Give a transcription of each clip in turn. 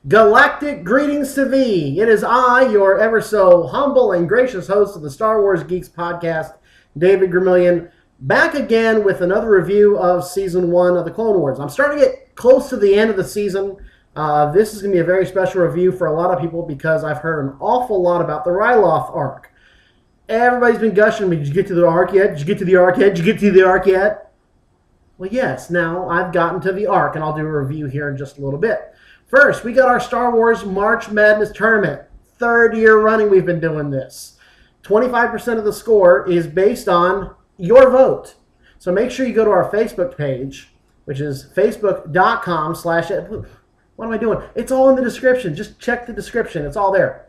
Galactic greetings to thee. It is I, your ever so humble and gracious host of the Star Wars Geeks podcast, David Gramillion, back again with another review of Season 1 of the Clone Wars. I'm starting to get close to the end of the season. This is going to be a very special review for a lot of people because I've heard an awful lot about the Ryloth Arc. Everybody's been gushing me. Did you get to the Arc yet? Did you get to the Arc yet? Did you get to the Arc yet? Well, yes. Now I've gotten to the Arc, and I'll do a review here in just a little bit. First, we got our Star Wars March Madness Tournament. Third year running we've been doing this. 25% of the score is based on your vote. So make sure you go to our Facebook page, which is facebook.com/ what am I doing? It's all in the description. Just check the description. It's all there.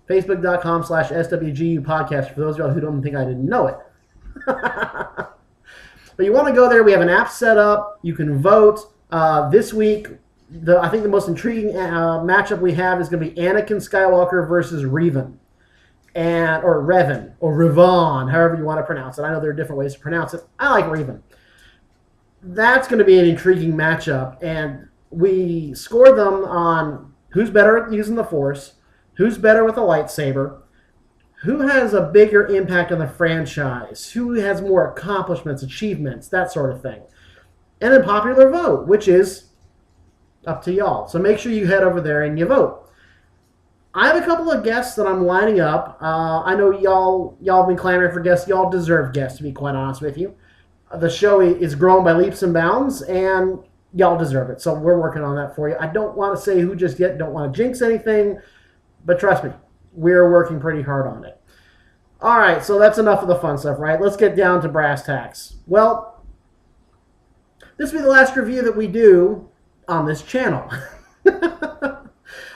Facebook.com/ SWGU podcast for those of y'all who don't think I didn't know it. But you want to go there. We have an app set up. You can vote. This week, I think the most intriguing matchup we have is going to be Anakin Skywalker versus Revan. Or Revan, or Revan, however you want to pronounce it. I know there are different ways to pronounce it. I like Revan. That's going to be an intriguing matchup, and we score them on who's better at using the Force, who's better with a lightsaber, who has a bigger impact on the franchise, who has more accomplishments, achievements, that sort of thing. And then popular vote, which is up to y'all. So make sure you head over there and you vote. I have a couple of guests that I'm lining up. I know y'all have been clamoring for guests. Y'all deserve guests, to be quite honest with you. The show is growing by leaps and bounds, and y'all deserve it. So we're working on that for you. I don't want to say who just yet. Don't want to jinx anything. But trust me, we're working pretty hard on it. All right, so that's enough of the fun stuff, right? Let's get down to brass tacks. Well, this will be the last review that we do on this channel.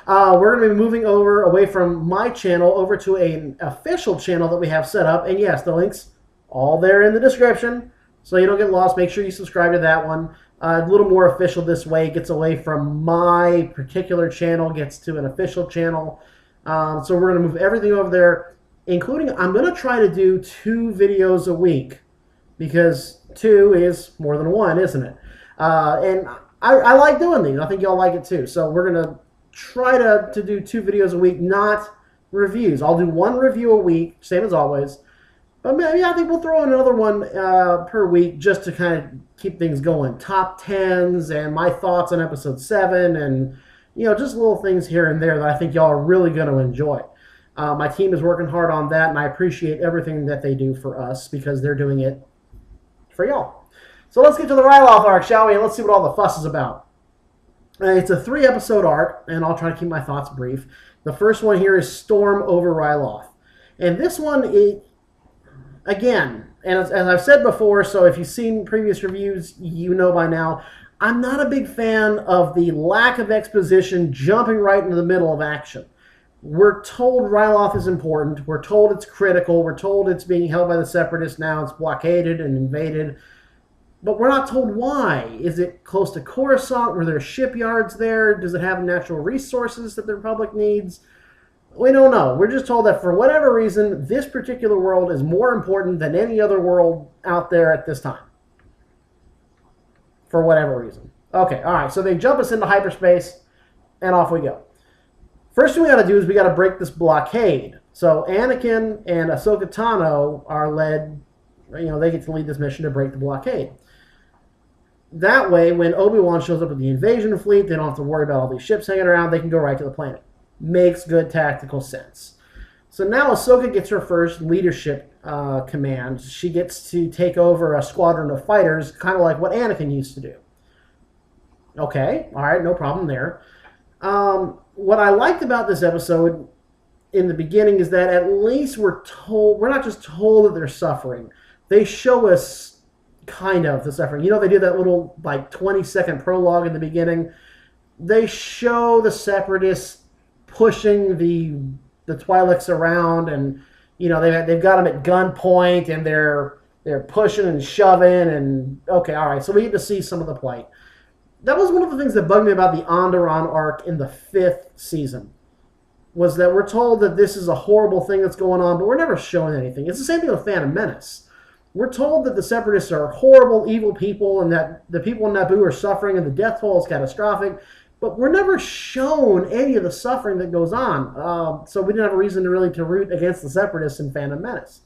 We're going to be moving away from my channel over to an official channel that we have set up. And yes, the link's all there in the description, so you don't get lost. Make sure you subscribe to that one. A little more official this way. It gets away from my particular channel, gets to an official channel. So we're going to move everything over there, including I'm going to try to do 2 videos a week, because 2 is more than 1, isn't it? And I like doing these. I think y'all like it too. So we're going to try to do 2 videos a week, not reviews. I'll do 1 review a week, same as always. But maybe I think we'll throw in another one per week just to kind of keep things going. Top 10s and my thoughts on episode 7 and, you know, just little things here and there that I think y'all are really going to enjoy. My team is working hard on that, and I appreciate everything that they do for us because they're doing it for y'all. So let's get to the Ryloth Arc, shall we? And let's see what all the fuss is about. It's a 3-episode arc, and I'll try to keep my thoughts brief. The first one here is Storm over Ryloth. And this one, again, and as I've said before, so if you've seen previous reviews, you know by now, I'm not a big fan of the lack of exposition jumping right into the middle of action. We're told Ryloth is important. We're told it's critical. We're told it's being held by the Separatists now. It's blockaded and invaded. But we're not told why. Is it close to Coruscant? Were there shipyards there? Does it have natural resources that the Republic needs? We don't know. We're just told that for whatever reason, this particular world is more important than any other world out there at this time. For whatever reason. Okay, all right. So they jump us into hyperspace, and off we go. First thing we got to do is we got to break this blockade. So Anakin and Ahsoka Tano are led, you know, they get to lead this mission to break the blockade. That way, when Obi-Wan shows up with the invasion fleet, they don't have to worry about all these ships hanging around. They can go right to the planet. Makes good tactical sense. So now Ahsoka gets her first leadership command. She gets to take over a squadron of fighters, kind of like what Anakin used to do. Okay, all right, no problem there. What I liked about this episode in the beginning is that at least we're not just told that they're suffering. They show us kind of the suffering. You know, they do that little like 20-second prologue in the beginning. They show the Separatists pushing the Twi'leks around, and you know they've got them at gunpoint, and they're pushing and shoving, and okay, all right. So we get to see some of the plight. That was one of the things that bugged me about the Onderon arc in the 5th season, was that we're told that this is a horrible thing that's going on, but we're never showing anything. It's the same thing with Phantom Menace. We're told that the Separatists are horrible, evil people, and that the people in Naboo are suffering, and the death toll is catastrophic. But we're never shown any of the suffering that goes on, so we didn't have a reason to really to root against the Separatists in Phantom Menace.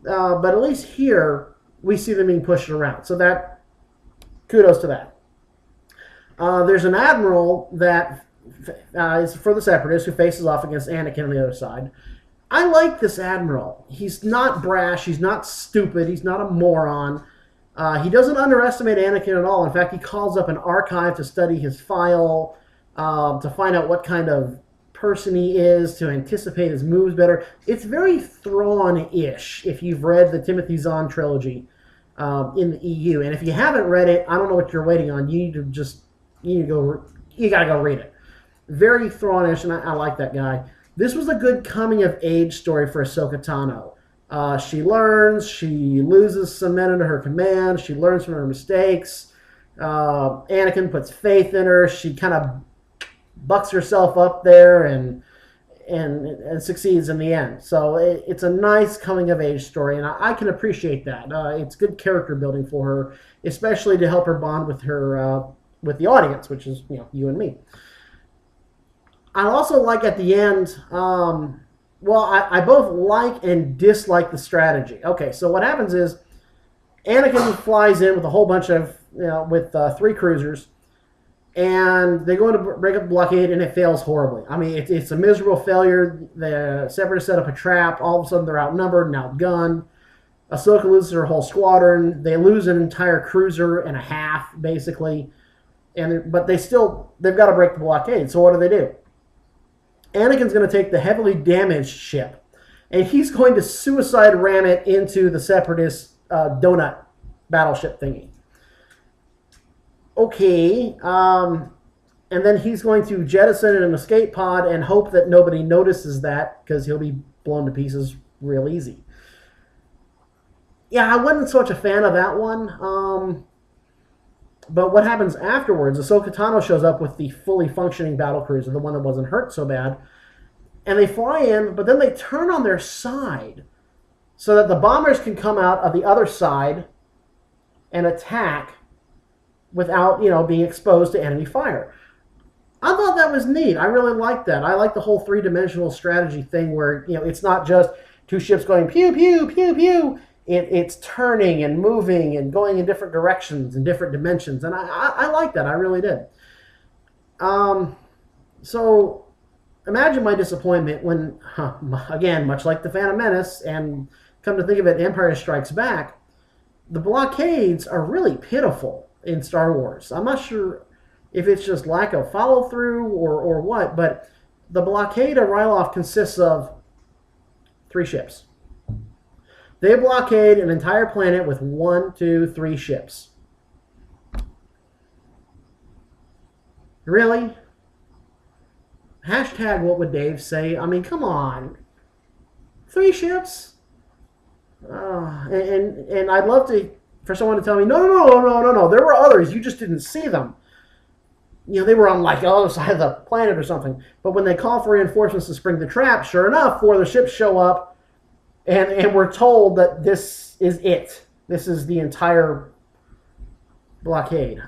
But at least here, we see them being pushed around. So that, kudos to that. There's an admiral that is for the Separatists who faces off against Anakin on the other side. I like this admiral. He's not brash. He's not stupid. He's not a moron. He doesn't underestimate Anakin at all. In fact, he calls up an archive to study his file, to find out what kind of person he is, to anticipate his moves better. It's very Thrawn-ish if you've read the Timothy Zahn trilogy in the EU. And if you haven't read it, I don't know what you're waiting on. You gotta go read it. Very Thrawn-ish, and I like that guy. This was a good coming-of-age story for Ahsoka Tano. She learns, she loses some men under her command, she learns from her mistakes. Anakin puts faith in her. She kind of bucks herself up there and succeeds in the end. So it's a nice coming-of-age story, and I can appreciate that. It's good character building for her, especially to help her bond with her with the audience, which is you and me. I also like at the end, I both like and dislike the strategy. Okay, so what happens is Anakin flies in with a whole bunch of, with 3 cruisers, and they go in to break up the blockade, and it fails horribly. I mean, it's a miserable failure. The Separatists set up a trap. All of a sudden, they're outnumbered and outgunned. Ahsoka loses her whole squadron. They lose an entire cruiser and a half, basically. But they've got to break the blockade. So what do? Anakin's going to take the heavily damaged ship, and he's going to suicide ram it into the Separatist donut battleship thingy. Okay, and then he's going to jettison an escape pod and hope that nobody notices that, because he'll be blown to pieces real easy. Yeah, I wasn't so much a fan of that one. But what happens afterwards, Ahsoka Tano shows up with the fully functioning battlecruiser, the one that wasn't hurt so bad, and they fly in, but then they turn on their side so that the bombers can come out of the other side and attack without, being exposed to enemy fire. I thought that was neat. I really liked that. I like the whole 3-dimensional strategy thing where, it's not just 2 ships going pew, pew, pew, pew. It's turning and moving and going in different directions and different dimensions. And I like that. I really did. So imagine my disappointment when, again, much like the Phantom Menace, and come to think of it, Empire Strikes Back, the blockades are really pitiful in Star Wars. I'm not sure if it's just lack of follow-through or what, but the blockade of Ryloth consists of 3 ships. They blockade an entire planet with 1, 2, 3 ships. Really? Hashtag what would Dave say? I mean, come on. 3 ships? And I'd love for someone to tell me, no. There were others. You just didn't see them. They were on like the other side of the planet or something. But when they call for reinforcements to spring the trap, sure enough, 4 of the ships show up. And we're told that this is it. This is the entire blockade.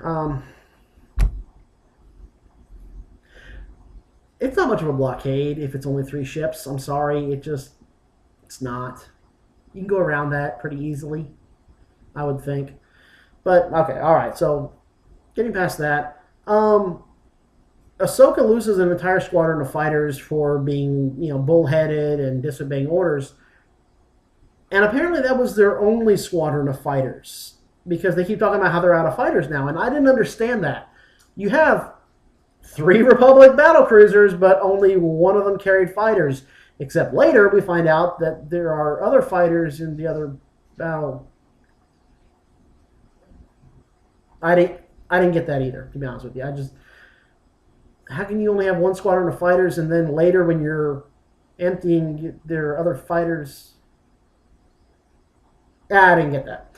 It's not much of a blockade if it's only 3 ships. I'm sorry. It's not. You can go around that pretty easily, I would think. But, okay, all right. So, getting past that. Ahsoka loses an entire squadron of fighters for being, bullheaded and disobeying orders. And apparently that was their only squadron of fighters, because they keep talking about how they're out of fighters now, and I didn't understand that. You have 3 Republic battlecruisers, but only 1 of them carried fighters, except later we find out that there are other fighters in the other battle. I didn't get that either, to be honest with you. How can you only have 1 squadron of fighters, and then later when you're emptying, there are other fighters? I didn't get that.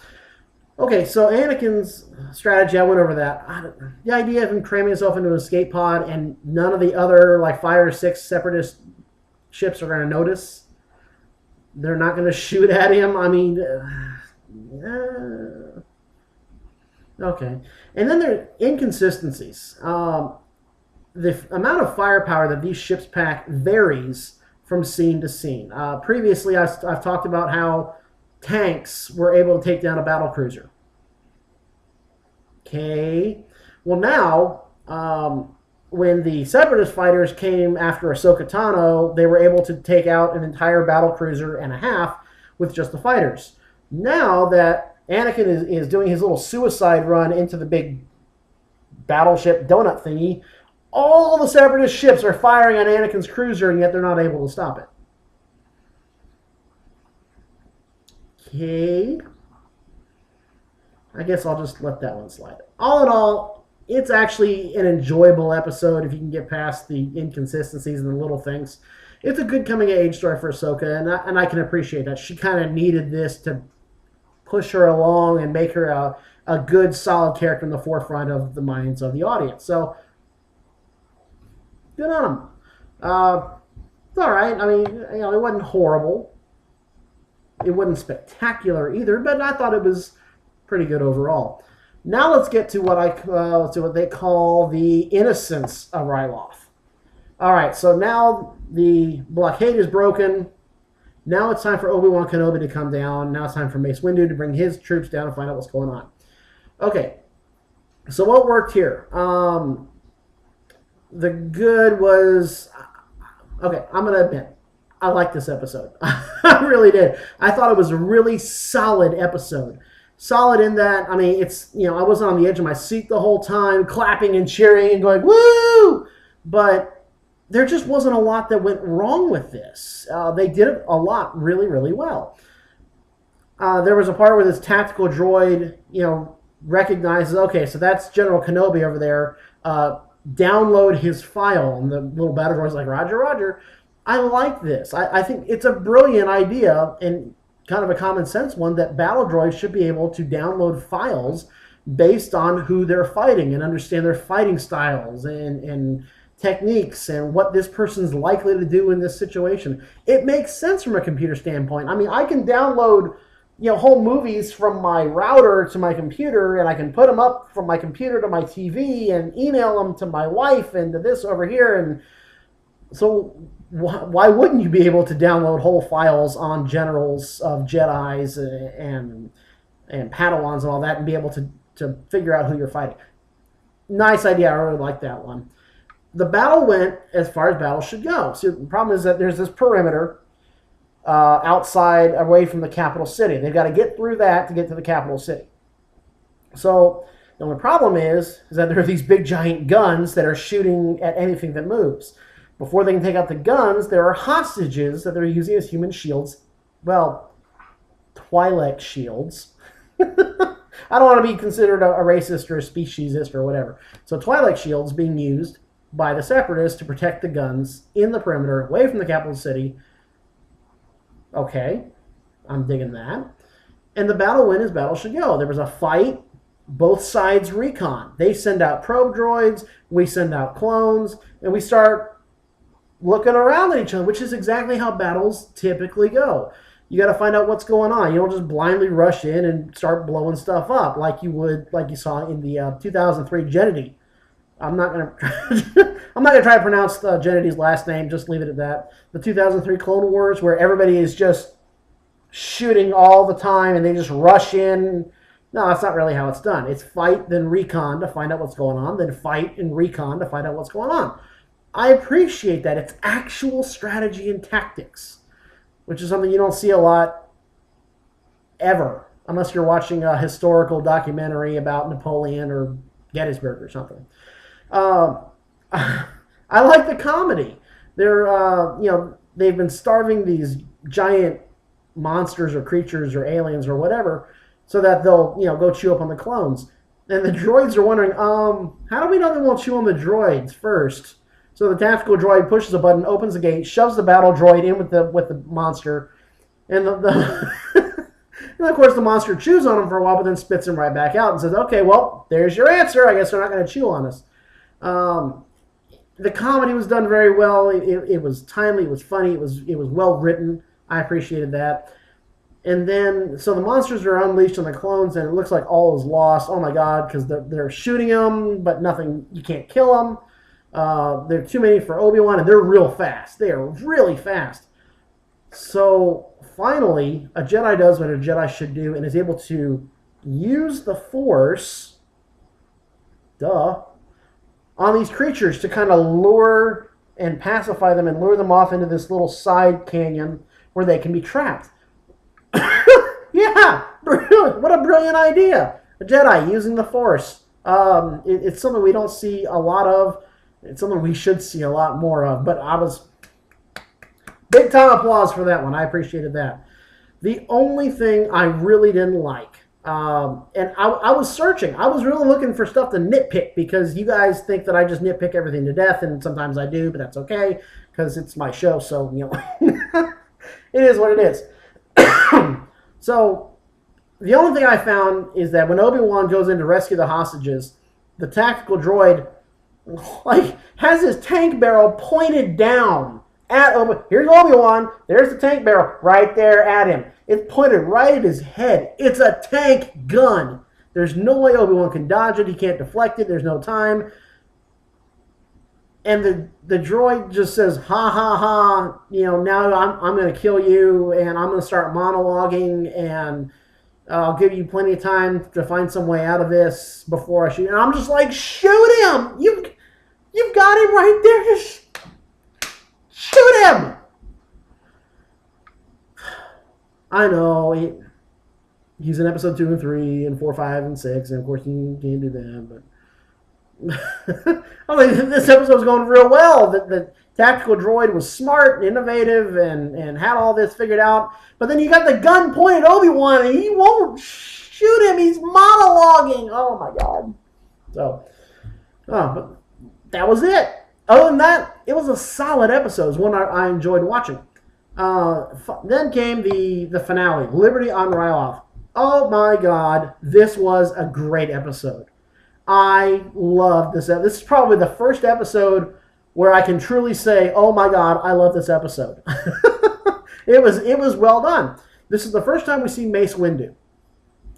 Okay, so Anakin's strategy, I went over that. The idea of him cramming himself into an escape pod and none of the other, 5 or 6 Separatist ships are going to notice. They're not going to shoot at him. I mean, Okay. And then there are inconsistencies. The amount of firepower that these ships pack varies from scene to scene. Previously, I've talked about how tanks were able to take down a battle cruiser. Okay. Well, now, when the Separatist fighters came after Ahsoka Tano, they were able to take out an entire battle cruiser and a half with just the fighters. Now that Anakin is doing his little suicide run into the big battleship donut thingy, all the Separatist ships are firing on Anakin's cruiser, and yet they're not able to stop it. Okay. I guess I'll just let that one slide. All in all, it's actually an enjoyable episode if you can get past the inconsistencies and the little things. It's a good coming-of-age story for Ahsoka, and I can appreciate that. She kind of needed this to push her along and make her a good, solid character in the forefront of the minds of the audience. So, good on them. It's all right. I mean, it wasn't horrible. It wasn't spectacular either, but I thought it was pretty good overall. Now let's get to what they call the innocence of Ryloth. All right, so now the blockade is broken. Now it's time for Obi-Wan Kenobi to come down. Now it's time for Mace Windu to bring his troops down and find out what's going on. Okay, so what worked here? The good was... Okay, I'm going to admit, I liked this episode. I really did. I thought it was a really solid episode. Solid in that, I mean, it's, I wasn't on the edge of my seat the whole time, clapping and cheering and going, woo! But there just wasn't a lot that went wrong with this. They did a lot really, really well. There was a part where this tactical droid, recognizes, okay, so that's General Kenobi over there. Download his file. And the little battle droid's like, Roger, Roger. I like this. I think it's a brilliant idea and kind of a common sense one that battle droids should be able to download files based on who they're fighting and understand their fighting styles and techniques and what this person's likely to do in this situation. It makes sense from a computer standpoint. I mean, I can download whole movies from my router to my computer, and I can put them up from my computer to my TV and email them to my wife and to this over here. And so why wouldn't you be able to download whole files on generals of Jedis and Padawans and all that and be able to figure out who you're fighting? Nice idea. I really like that one. The battle went as far as battles should go. So the problem is that there's this perimeter outside, away from the capital city. They've got to get through that to get to the capital city. So the only problem is that there are these big giant guns that are shooting at anything that moves. Before they can take out the guns, there are hostages that they're using as human shields. Well, Twi'lek shields. I don't want to be considered a racist or a speciesist or whatever. So Twi'lek shields being used by the Separatists to protect the guns in the perimeter, away from the capital city. Okay, I'm digging that. And the battle went as battle should go. There was a fight. Both sides recon. They send out probe droids. We send out clones. And we start looking around at each other, which is exactly how battles typically go. You got to find out what's going on. You don't just blindly rush in and start blowing stuff up like you saw in the 2003 Gennady. I'm not gonna try to pronounce Gennady's last name. Just leave it at that. The 2003 Clone Wars, where everybody is just shooting all the time and they just rush in. No, that's not really how it's done. It's fight, then recon to find out what's going on, then fight and recon to find out what's going on. I appreciate that. It's actual strategy and tactics, which is something you don't see a lot ever, unless you're watching a historical documentary about Napoleon or Gettysburg or something. I like the comedy. They've been starving these giant monsters or creatures or aliens or whatever so that they'll, go chew up on the clones. And the droids are wondering, how do we know they won't chew on the droids first? So the tactical droid pushes a button, opens the gate, shoves the battle droid in with the monster, and and of course the monster chews on him for a while, but then spits him right back out and says, "Okay, well, there's your answer. I guess they're not going to chew on us." The comedy was done very well. It was timely. It was funny. It was well written. I appreciated that. And then, so the monsters are unleashed on the clones, and it looks like all is lost. Oh my god, because they're shooting them, but nothing, you can't kill them. There are too many for Obi-Wan, and they're real fast. They are really fast. So finally, a Jedi does what a Jedi should do and is able to use the Force, on these creatures to kind of lure and pacify them and lure them off into this little side canyon where they can be trapped. Yeah, brilliant. What a brilliant idea. A Jedi using the Force. It's something we don't see a lot of. It's something we should see a lot more of. But I was... Big time applause for that one. I appreciated that. The only thing I really didn't like, and I was searching. I was really looking for stuff to nitpick because you guys think that I just nitpick everything to death, and sometimes I do, but that's okay because it's my show, so, you know, it is what it is. So, the only thing I found is that when Obi-Wan goes in to rescue the hostages, the tactical droid, like, has his tank barrel pointed down at Obi-Wan. Here's Obi-Wan. There's the tank barrel right there at him. It's pointed right at his head. It's a tank gun. There's no way Obi-Wan can dodge it. He can't deflect it. There's no time. And the droid just says, ha, ha, ha, you know, now I'm going to kill you, and I'm going to start monologuing, and I'll give you plenty of time to find some way out of this before I shoot. And I'm just like, shoot him! You've got him right there. Just shoot him! I know, he's in episode 2 and 3 and 4, 5, and 6, and of course you can't do that, but... I mean, this episode was going real well. The tactical droid was smart and innovative and had all this figured out. But then you got the gun pointed at Obi-Wan and he won't shoot him. He's monologuing. Oh my god. So, but that was it. Other than that, it was a solid episode. It was one I enjoyed watching. Then came the finale, Liberty on Ryloth. Oh my god, this was a great episode. I love this. This is probably the first episode where I can truly say, "Oh my God, I love this episode." It was well done. This is the first time we see Mace Windu.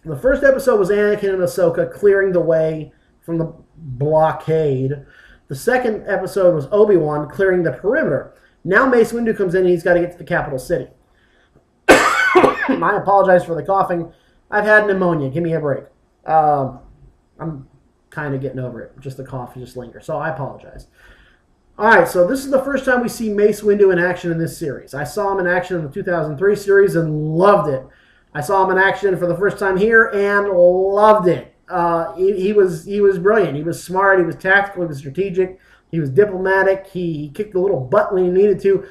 The first episode was Anakin and Ahsoka clearing the way from the blockade. The second episode was Obi-Wan clearing the perimeter. Now Mace Windu comes in and he's got to get to the capital city. I apologize for the coughing. I've had pneumonia. Give me a break. I'm kind of getting over it. Just the cough just lingers. So I apologize. All right, so this is the first time we see Mace Windu in action in this series. I saw him in action in the 2003 series and loved it. I saw him in action for the first time here and loved it. He was brilliant. He was smart. He was tactical. He was strategic. He was diplomatic. He kicked a little butt when he needed to.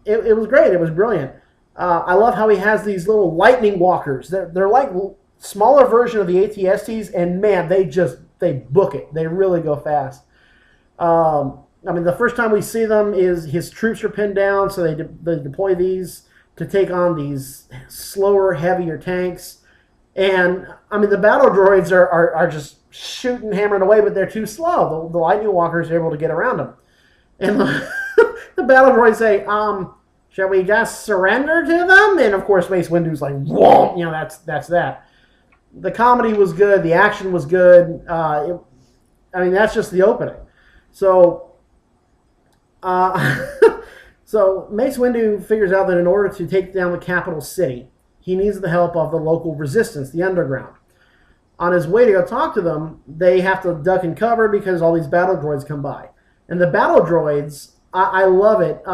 It was great. It was brilliant. I love how he has these little lightning walkers. They're like smaller version of the AT-STs, and man, they book it. They really go fast. I mean, the first time we see them is his troops are pinned down, so they deploy these to take on these slower, heavier tanks. And, I mean, the battle droids are just shooting, hammering away, but they're too slow. The lightning walkers are able to get around them. And the battle droids say, shall we just surrender to them? And, of course, Mace Windu's like, whoa, you know, that's that. The comedy was good. The action was good. I mean, that's just the opening. So... so Mace Windu figures out that in order to take down the capital city, he needs the help of the local resistance, the underground. On his way to go talk to them, they have to duck and cover because all these battle droids come by. And the battle droids, I love it.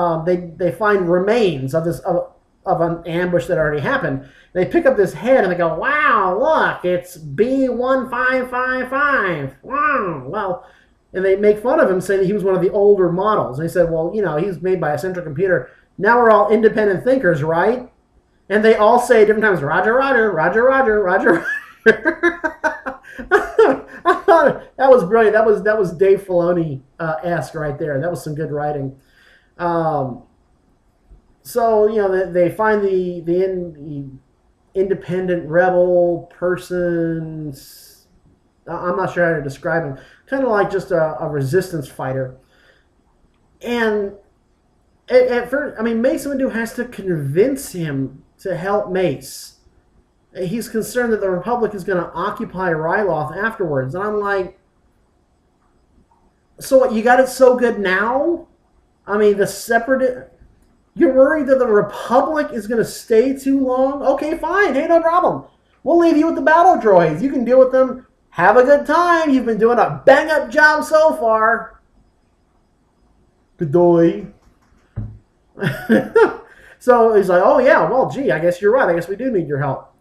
They find remains of an ambush that already happened. They pick up this head and they go, "Wow, look, it's B1555. Wow, well." And they make fun of him, saying that he was one of the older models. And he said, well, you know, he was made by a central computer. Now we're all independent thinkers, right? And they all say at different times, Roger, Roger, Roger, Roger, Roger. I thought that was brilliant. That was Dave Filoni-esque right there. That was some good writing. So, you know, they find the independent rebel person. I'm not sure how to describe him. Kind of like just a resistance fighter. And at first, I mean, Mace Windu has to convince him to help Mace. He's concerned that the Republic is going to occupy Ryloth afterwards. And I'm like, so what, you got it so good now? I mean, the separate... You're worried that the Republic is going to stay too long? Okay, fine. Hey, no problem. We'll leave you with the battle droids. You can deal with them. Have a good time. You've been doing a bang-up job so far. Good day. So he's like, oh, yeah, well, gee, I guess you're right. I guess we do need your help.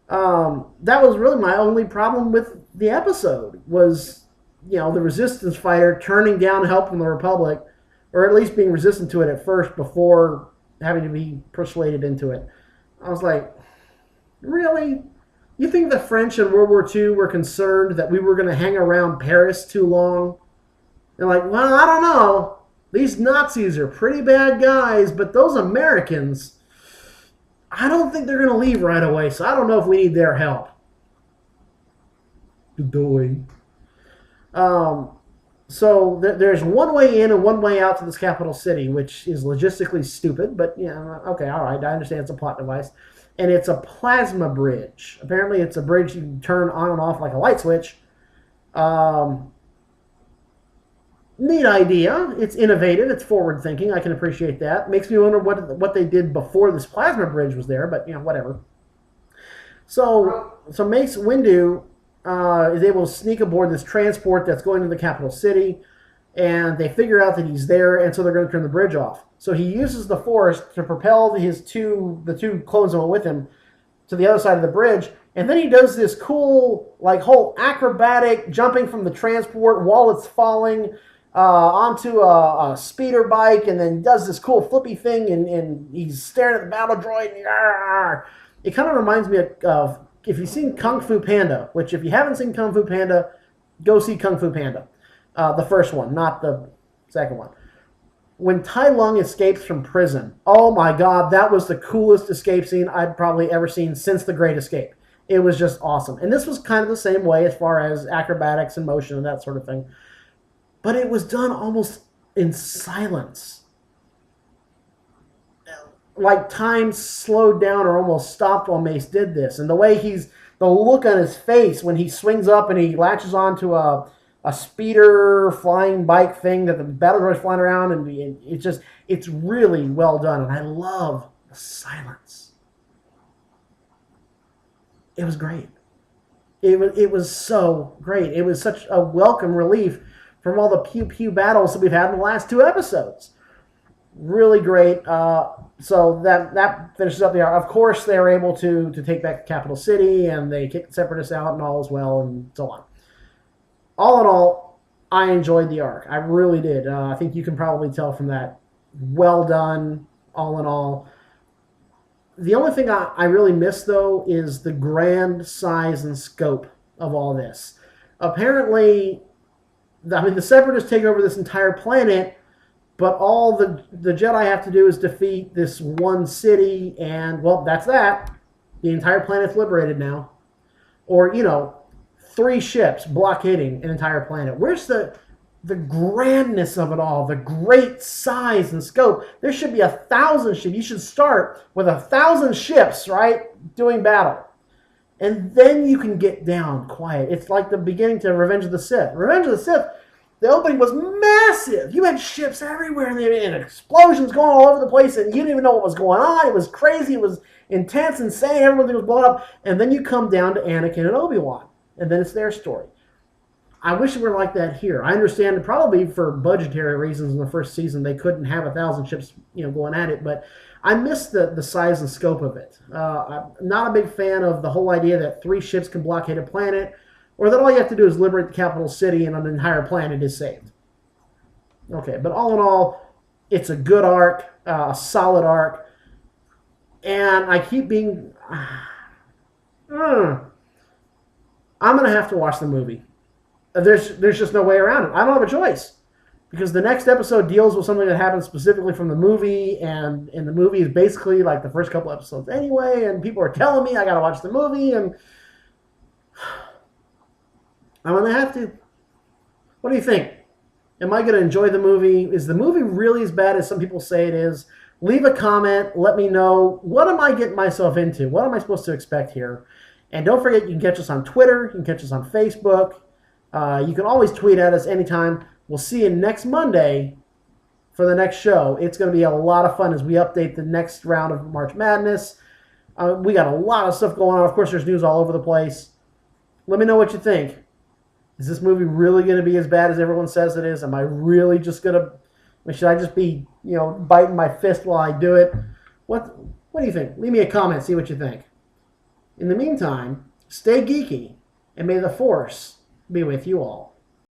That was really my only problem with the episode was, the Resistance fighter turning down help from the Republic, or at least being resistant to it at first before having to be persuaded into it. I was like, really? You think the French in World War II were concerned that we were going to hang around Paris too long? They're like, well, I don't know. These Nazis are pretty bad guys, but those Americans, I don't think they're going to leave right away, so I don't know if we need their help. So there's one way in and one way out to this capital city, which is logistically stupid, but okay, all right, I understand it's a plot device. And it's a plasma bridge. Apparently it's a bridge you can turn on and off like a light switch. Neat idea. It's innovative. It's forward-thinking. I can appreciate that. Makes me wonder what they did before this plasma bridge was there, but, whatever. So Mace Windu is able to sneak aboard this transport that's going to the capital city, and they figure out that he's there, and so they're going to turn the bridge off. So he uses the Force to propel the two clones that went with him to the other side of the bridge, and then he does this cool, whole acrobatic jumping from the transport while it's falling onto a speeder bike, and then does this cool flippy thing, and he's staring at the battle droid, and it kind of reminds me of if you've seen Kung Fu Panda, which if you haven't seen Kung Fu Panda, go see Kung Fu Panda. The first one, not the second one. When Tai Lung escapes from prison, oh my God, that was the coolest escape scene I'd probably ever seen since The Great Escape. It was just awesome. And this was kind of the same way as far as acrobatics and motion and that sort of thing. But it was done almost in silence. Like time slowed down or almost stopped while Mace did this. And the way the look on his face when he swings up and he latches onto a speeder flying bike thing that the battle droid's flying around, and it's really well done. And I love the silence. It was great. It was so great. It was such a welcome relief from all the pew-pew battles that we've had in the last 2 episodes. Really great. So that finishes up the arc. Of course, they were able to take back the capital city, and they kicked the Separatists out, and all is well, and so on. All in all, I enjoyed the arc. I really did. I think you can probably tell from that. Well done, all in all. The only thing I really miss, though, is the grand size and scope of all this. Apparently, the Separatists take over this entire planet, but all the Jedi have to do is defeat this one city, and, well, that's that. The entire planet's liberated now. Or, 3 ships blockading an entire planet. Where's the grandness of it all? The great size and scope. There should be 1,000 ships. You should start with 1,000 ships, right, doing battle. And then you can get down quiet. It's like the beginning to Revenge of the Sith. Revenge of the Sith, the opening was massive. You had ships everywhere, and explosions going all over the place, and you didn't even know what was going on. It was crazy. It was intense, insane. Everything was blown up. And then you come down to Anakin and Obi-Wan. And then it's their story. I wish it were like that here. I understand probably for budgetary reasons in the first season they couldn't have 1,000 ships, going at it. But I miss the size and scope of it. I'm not a big fan of the whole idea that 3 ships can blockade a planet, or that all you have to do is liberate the capital city and an entire planet is saved. Okay, but all in all, it's a good arc, a solid arc, and I keep being... I'm going to have to watch the movie. There's just no way around it. I don't have a choice. Because the next episode deals with something that happened specifically from the movie, and the movie is basically like the first couple episodes anyway, and people are telling me I got to watch the movie, and I'm going to have to. What do you think? Am I going to enjoy the movie? Is the movie really as bad as some people say it is? Leave a comment. Let me know, what am I getting myself into? What am I supposed to expect here? And don't forget, you can catch us on Twitter. You can catch us on Facebook. You can always tweet at us anytime. We'll see you next Monday for the next show. It's going to be a lot of fun as we update the next round of March Madness. We got a lot of stuff going on. Of course, there's news all over the place. Let me know what you think. Is this movie really going to be as bad as everyone says it is? Am I really just going to... Should I just be, biting my fist while I do it? What do you think? Leave me a comment. See what you think. In the meantime, stay geeky, and may the Force be with you all.